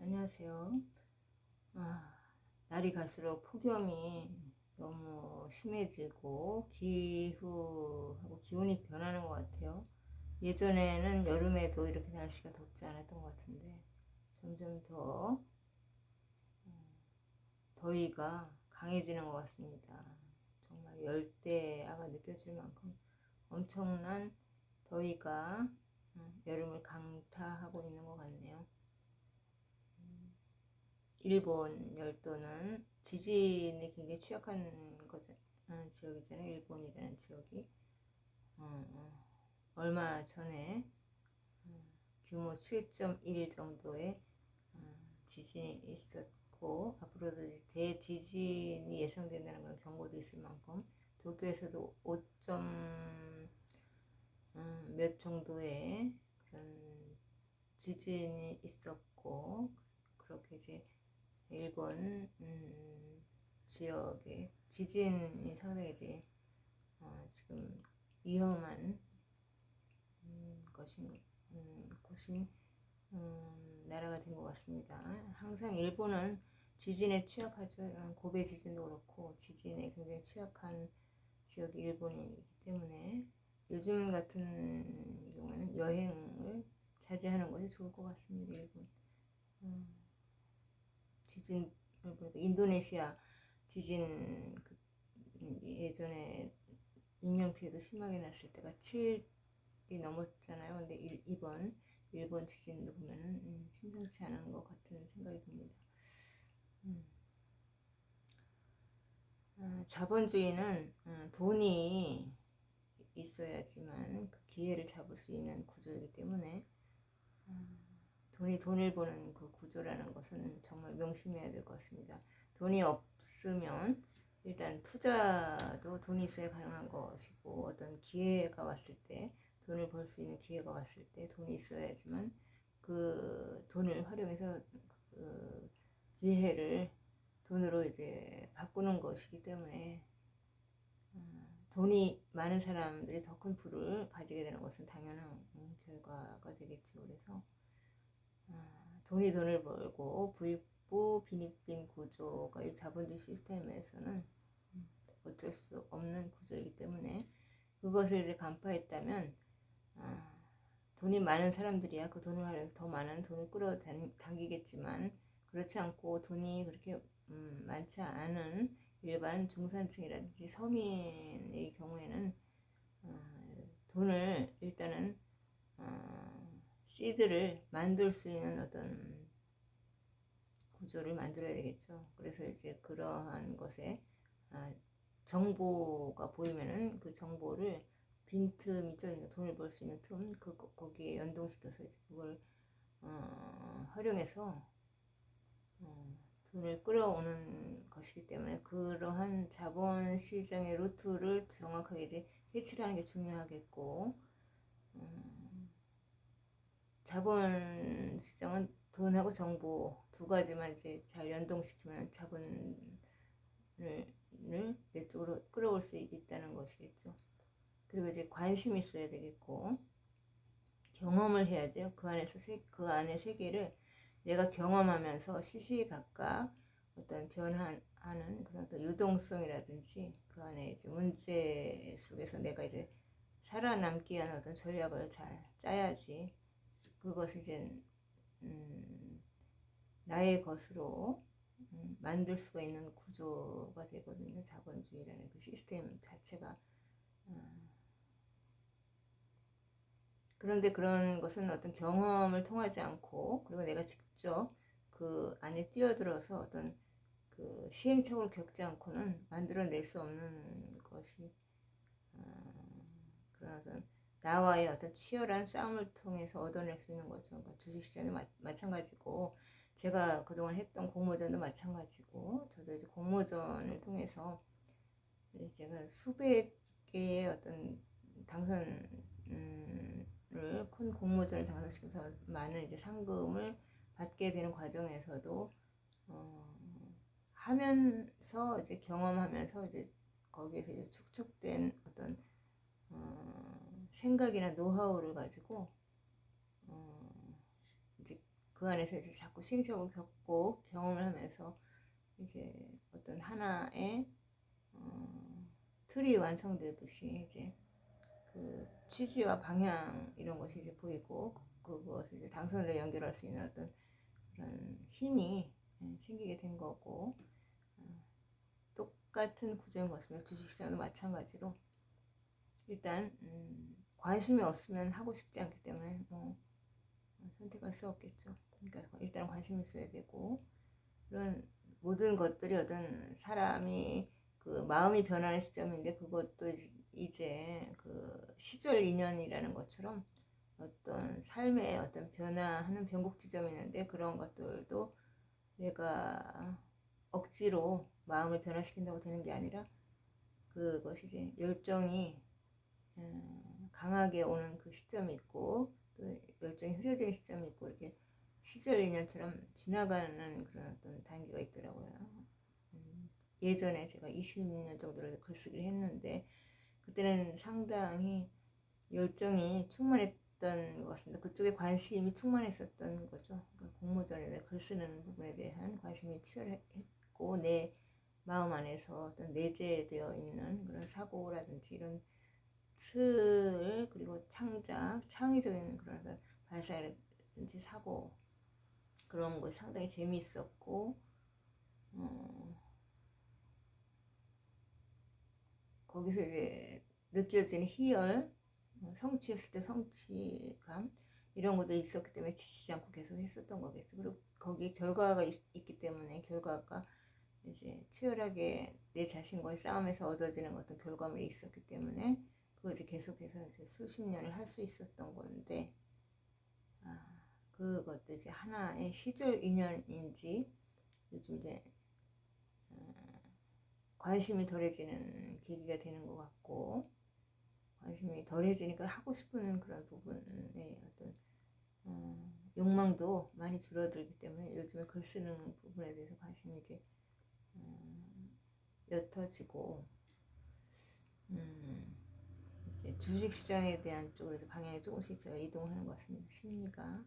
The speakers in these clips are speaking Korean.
안녕하세요. 날이 갈수록 폭염이 너무 심해지고 기후하고 기온이 변하는 것 같아요. 예전에는 여름에도 이렇게 날씨가 덥지 않았던 것 같은데 점점 더 더위가 강해지는 것 같습니다. 정말 열대야가 느껴질 만큼 엄청난 더위가 여름을 강타하고 있는 것 같네요. 일본 열도는 지진에 굉장히 취약한 지역이잖아요. 일본이라는 지역이 얼마 전에 규모 7.1 정도의 지진이 있었고 앞으로도 대지진이 예상된다는 그런 경고도 있을 만큼 도쿄에서도 5점 몇 정도의 그런 지진이 있었고 그렇게 이제 일본 지역에 지진이 상당히 이제 지금 위험한 곳인 나라가 된 것 같습니다. 항상 일본은 지진에 취약하죠. 고베 지진도 그렇고 지진에 굉장히 취약한 지역이 일본이기 때문에 요즘 같은 경우에는 여행을 자제하는 것이 좋을 것 같습니다. 일본 지진을 보니까 인도네시아 지진 예전에 인명피해도 심하게 났을 때가 7이 넘었잖아요. 근데 이번 일본 지진도 보면은 심상치 않은 것 같은 생각이 듭니다. 자본주의는 돈이 있어야지만 그 기회를 잡을 수 있는 구조이기 때문에 돈을 버는 그 구조라는 것은 정말 명심해야 될 것 같습니다. 돈이 없으면 일단 투자도 돈이 있어야 가능한 것이고 어떤 기회가 왔을 때 돈을 벌 수 있는 기회가 왔을 때 돈이 있어야지만 그 돈을 활용해서 그 기회를 돈으로 이제 바꾸는 것이기 때문에 돈이 많은 사람들이 더 큰 부를 가지게 되는 것은 당연한 결과가 되겠죠. 그래서 돈을 벌고 부익부 빈익빈 구조가 이 자본주의 시스템에서는 어쩔 수 없는 구조이기 때문에 그것을 이제 간파했다면 돈이 많은 사람들이야 그 돈을 활용해서 더 많은 돈을 끌어당기겠지만 그렇지 않고 돈이 그렇게 많지 않은 일반 중산층이라든지 서민의 경우에는 돈을 일단은 시드를 만들 수 있는 어떤 구조를 만들어야 되겠죠. 그래서 이제 그러한 것에 정보가 보이면은 그 정보를 빈틈이죠. 그러니까 돈을 벌 수 있는 틈, 거기에 연동시켜서 이제 그걸 활용해서 돈을 끌어오는 것이기 때문에 그러한 자본시장의 루트를 정확하게 이제 해치라는 게 중요하겠고 자본시장은 돈하고 정보 두 가지만 이제 잘 연동시키면 자본을 내 쪽으로 끌어올 수 있다는 것이겠죠. 그리고 이제 관심이 있어야 되겠고 경험을 해야 돼요. 그 안의 세계를 내가 경험하면서 시시각각 어떤 변화하는 그런 어떤 유동성이라든지 그 안에 이제 문제 속에서 내가 이제 살아남기 위한 어떤 전략을 잘 짜야지 그것을 이제 나의 것으로 만들 수가 있는 구조가 되거든요. 자본주의라는 그 시스템 자체가. 그런데 그런 것은 어떤 경험을 통하지 않고 그리고 내가 직접 그 안에 뛰어들어서 어떤 그 시행착오를 겪지 않고는 만들어낼 수 없는 것이 그런 어떤 나와의 어떤 치열한 싸움을 통해서 얻어낼 수 있는 거죠. 그러니까 주식시장도 마찬가지고 제가 그동안 했던 공모전도 마찬가지고 저도 이제 공모전을 통해서 제가 수백 개의 어떤 당선을 큰 공모전을 당선시켜서 많은 이제 상금을 받게 되는 과정에서도 하면서 이제 경험하면서 이제 거기에서 이제 축적된 어떤 생각이나 노하우를 가지고 이제 그 안에서 이제 자꾸 시행착오를 겪고 경험을 하면서 이제 어떤 하나의 틀이 완성되듯이 이제 그 취지와 방향 이런 것이 이제 보이고 그것을 이제 당선으로 연결할 수 있는 어떤 그런 힘이 생기게 된 거고 똑같은 구조인 것 같습니다. 주식시장도 마찬가지로 일단 관심이 없으면 하고 싶지 않기 때문에 뭐 선택할 수 없겠죠. 그러니까 일단 관심이 있어야 되고 그런 모든 것들이 어떤 사람이 그 마음이 변하는 시점인데 그것도 이제 그 시절 인연이라는 것처럼 어떤 삶의 어떤 변화하는 변곡 지점이 있는데 그런 것들도 내가 억지로 마음을 변화시킨다고 되는 게 아니라 그것이 이제 열정이 강하게 오는 그 시점이 있고 또 열정이 흐려지는 시점이 있고 이렇게 시절 인연처럼 지나가는 그런 어떤 단계가 있더라고요. 예전에 제가 20년 정도로 글쓰기를 했는데 그때는 상당히 열정이 충만했던 것 같습니다. 그쪽에 관심이 충만했었던 거죠. 그러니까 공모전에 글 쓰는 부분에 대한 관심이 치열했고 내 마음 안에서 어떤 내재되어 있는 그런 사고라든지 이런 틀 그리고 창작, 창의적인 그런 발사라든지 사고 그런 것이 상당히 재미있었고 거기서 이제 느껴지는 희열, 성취했을 때 성취감 이런 것도 있었기 때문에 지치지 않고 계속 했었던 거겠죠. 그리고 거기에 결과가 있기 때문에 결과가 이제 치열하게 내 자신과의 싸움에서 얻어지는 어떤 결과물이 있었기 때문에 그거 이제 계속해서 이제 수십 년을 할 수 있었던 건데 그것도 이제 하나의 시절 인연인지 요즘 이제 관심이 덜해지는 계기가 되는 것 같고 관심이 덜해지니까 하고 싶은 그런 부분의 어떤 욕망도 많이 줄어들기 때문에 요즘에 글 쓰는 부분에 대해서 관심이 이제 옅어지고 이제 주식 시장에 대한 쪽으로 방향이 조금씩 제가 이동하는 것 같습니다. 심리가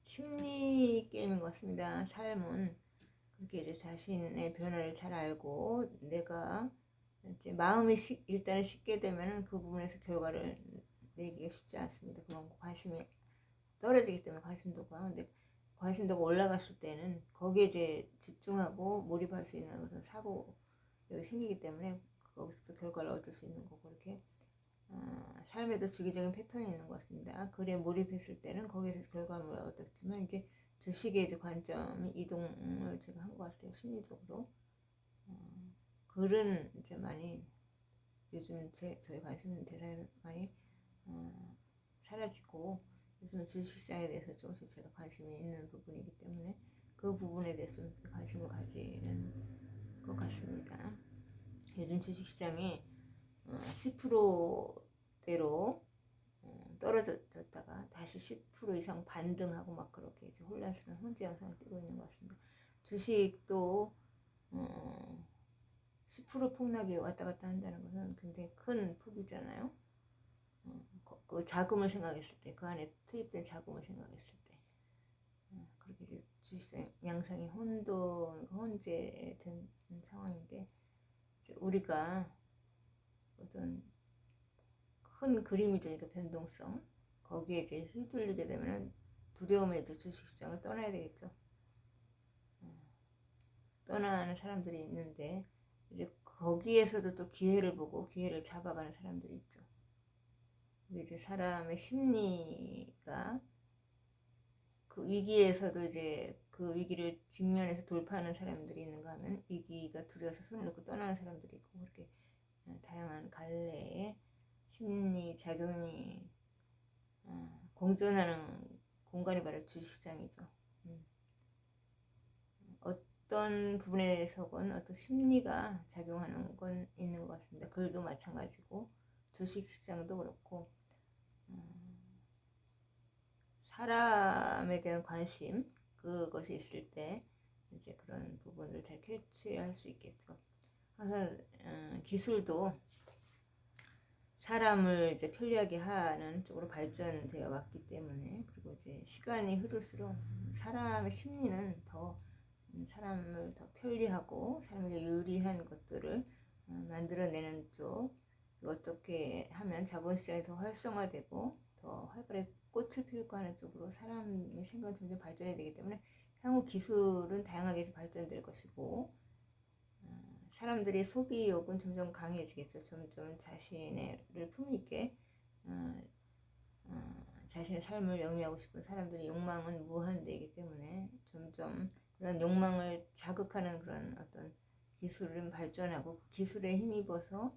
심리 게임인 것 같습니다. 삶은 그렇게 이제 자신의 변화를 잘 알고 내가 이제 마음이 일단은 식게 되면은 그 부분에서 결과를 내기가 쉽지 않습니다. 그만큼 관심이 떨어지기 때문에 관심도가 근데 관심도가 올라갔을 때는 거기에 이제 집중하고 몰입할 수 있는 어떤 사고 여기 생기기 때문에 거기서 결과를 얻을 수 있는 거고 이렇게 삶에도 주기적인 패턴이 있는 것 같습니다. 글에 몰입했을 때는 거기에서 결과물을 얻었지만 이제 주식의 이제 관점이 이동을 제가 한 것 같아요. 심리적으로 글은 이제 많이 요즘 저희 관심 대상에서 많이 사라지고 요즘 주식시장에 대해서 조금씩 제가 관심이 있는 부분이기 때문에 그 부분에 대해서 좀 관심을 가지는 것 같습니다. 요즘 주식시장이 10%대로 떨어졌다가 다시 10% 이상 반등하고 막 그렇게 이제 혼란스러운 현재 양상을 띠고 있는 것 같습니다. 주식도 10% 폭락이 왔다 갔다 한다는 것은 굉장히 큰 폭이잖아요. 그 자금을 생각했을 때, 그 안에 투입된 자금을 생각했을 때, 그렇게 이제 주식 양상이 혼재된 상황인데, 이제 우리가 어떤 큰 그림이죠. 그러니까 변동성. 거기에 이제 휘둘리게 되면 두려움에 이제 주식시장을 떠나야 되겠죠. 떠나는 사람들이 있는데, 이제 거기에서도 또 기회를 보고 기회를 잡아가는 사람들이 있죠. 이제 사람의 심리가 그 위기에서도 이제 그 위기를 직면해서 돌파하는 사람들이 있는가 하면 위기가 두려워서 손을 놓고 떠나는 사람들이 있고 그렇게 다양한 갈래의 심리 작용이 공존하는 공간이 바로 주식시장이죠. 어떤 부분에서건 어떤 심리가 작용하는 건 있는 것 같습니다. 글도 마찬가지고 주식시장도 그렇고 사람에 대한 관심 그것이 있을 때 이제 그런 부분을 잘 캐치할 수 있겠죠. 항상 기술도 사람을 이제 편리하게 하는 쪽으로 발전되어 왔기 때문에, 그리고 이제 시간이 흐를수록 사람의 심리는 더 사람을 더 편리하고 사람에게 유리한 것들을 만들어내는 쪽, 어떻게 하면 자본시장이 더 활성화되고 더 활발하게 꽃을 피울까 하는 쪽으로 사람의 생각은 점점 발전이 되기 때문에 향후 기술은 다양하게 발전될 것이고, 사람들의 소비욕은 점점 강해지겠죠. 점점 자신을 품위있게 자신의 삶을 영위하고 싶은 사람들의 욕망은 무한대이기 때문에 점점 그런 욕망을 자극하는 그런 어떤 기술은 발전하고, 그 기술에 힘입어서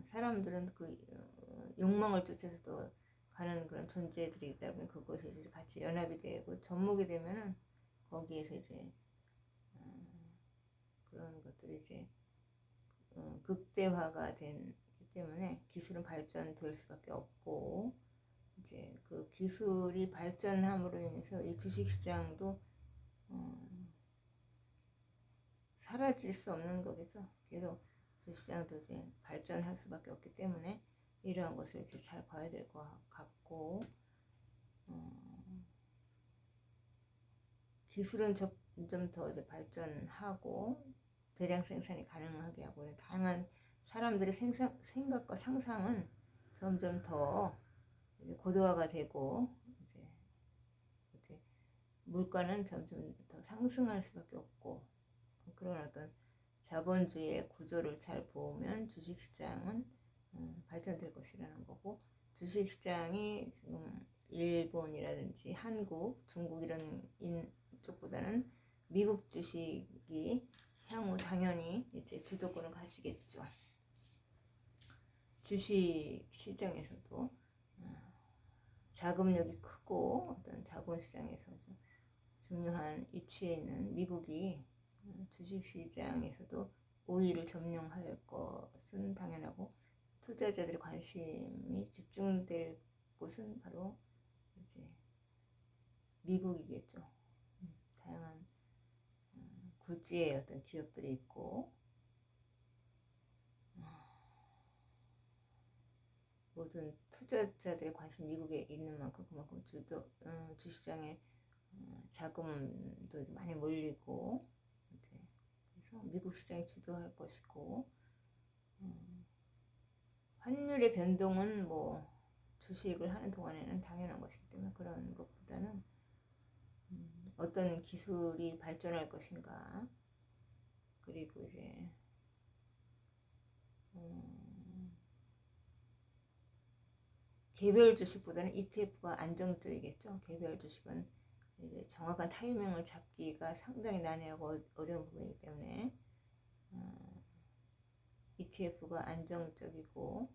사람들은 그 욕망을 쫓아서도 가는 그런 존재들이기 때문에 그것이 이제 같이 연합이 되고 접목이 되면은 거기에서 이제 그런 것들이 이제 극대화가 되기 때문에 기술은 발전될 수밖에 없고, 이제 그 기술이 발전함으로 인해서 이 주식시장도 사라질 수 없는 거겠죠. 계속 주식시장도 이제 발전할 수밖에 없기 때문에 이러한 것을 이제 잘 봐야 될 것 같고, 기술은 점점 더 이제 발전하고 대량 생산이 가능하게 하고, 다양한 사람들의 생각과 상상은 점점 더 고도화가 되고, 이제 물가는 점점 더 상승할 수밖에 없고, 그런 어떤 자본주의의 구조를 잘 보면 주식시장은 발전될 것이라는 거고, 주식시장이 지금 일본이라든지 한국, 중국 이런 쪽보다는 미국 주식이 향후 당연히 이제 주도권을 가지겠죠. 주식 시장에서도 자금력이 크고 어떤 자본시장에서 좀 중요한 위치에 있는 미국이 주식 시장에서도 우위를 점령할 것은 당연하고, 투자자들의 관심이 집중될 곳은 바로 이제 미국이겠죠. 다양한 굴지의 어떤 기업들이 있고, 모든 투자자들의 관심 미국에 있는 만큼 그만큼 주시장에 자금도 많이 몰리고, 이제 그래서 미국 시장이 주도할 것이고, 환율의 변동은 뭐 주식을 하는 동안에는 당연한 것이기 때문에 그런 것보다는 어떤 기술이 발전할 것인가, 그리고 이제 개별 주식보다는 ETF가 안정적이겠죠. 개별 주식은 이제 정확한 타이밍을 잡기가 상당히 난해하고 어려운 부분이기 때문에 ETF가 안정적이고,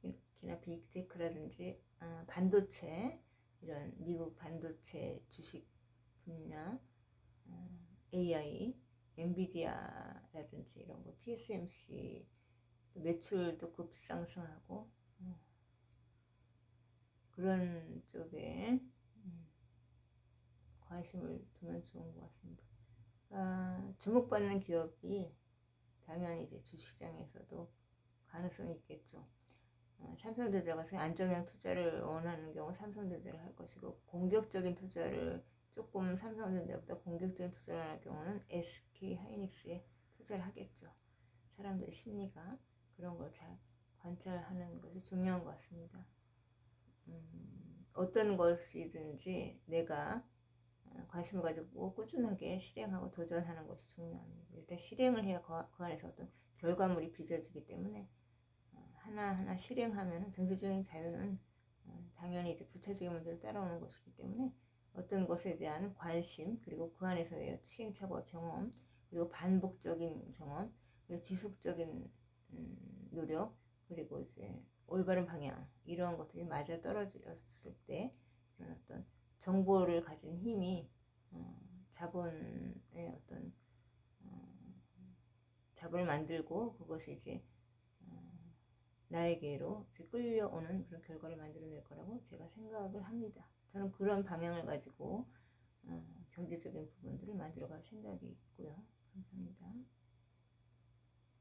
특히나 빅테크라든지 반도체, 이런 미국 반도체 주식 분야, AI, 엔비디아라든지 이런 거, TSMC 매출도 급상승하고 그런 쪽에 관심을 두면 좋은 것 같습니다. 주목받는 기업이 당연히 이제 주식시장에서도 가능성이 있겠죠. 삼성전자가 안정형 투자를 원하는 경우 삼성전자를 할 것이고, 공격적인 투자를 조금 삼성전자보다 공격적인 투자를 할 경우는 SK 하이닉스에 투자를 하겠죠. 사람들의 심리가 그런 걸 잘 관찰하는 것이 중요한 것 같습니다. 어떤 것이든지 내가 관심을 가지고 꾸준하게 실행하고 도전하는 것이 중요합니다. 일단 실행을 해야 그 안에서 어떤 결과물이 빚어지기 때문에 하나하나 실행하면 경제적인 자유는 당연히 이제 부차적인 문제를 따라오는 것이기 때문에 어떤 것에 대한 관심, 그리고 그 안에서의 시행착오와 경험, 그리고 반복적인 경험, 그리고 지속적인 노력, 그리고 이제 올바른 방향, 이런 것들이 맞아 떨어졌을 때 그런 어떤 정보를 가진 힘이 자본의 어떤 자본을 만들고, 그것이 이제 나에게로 끌려오는 그런 결과를 만들어낼 거라고 제가 생각을 합니다. 저는 그런 방향을 가지고 경제적인 부분들을 만들어갈 생각이 있고요. 감사합니다.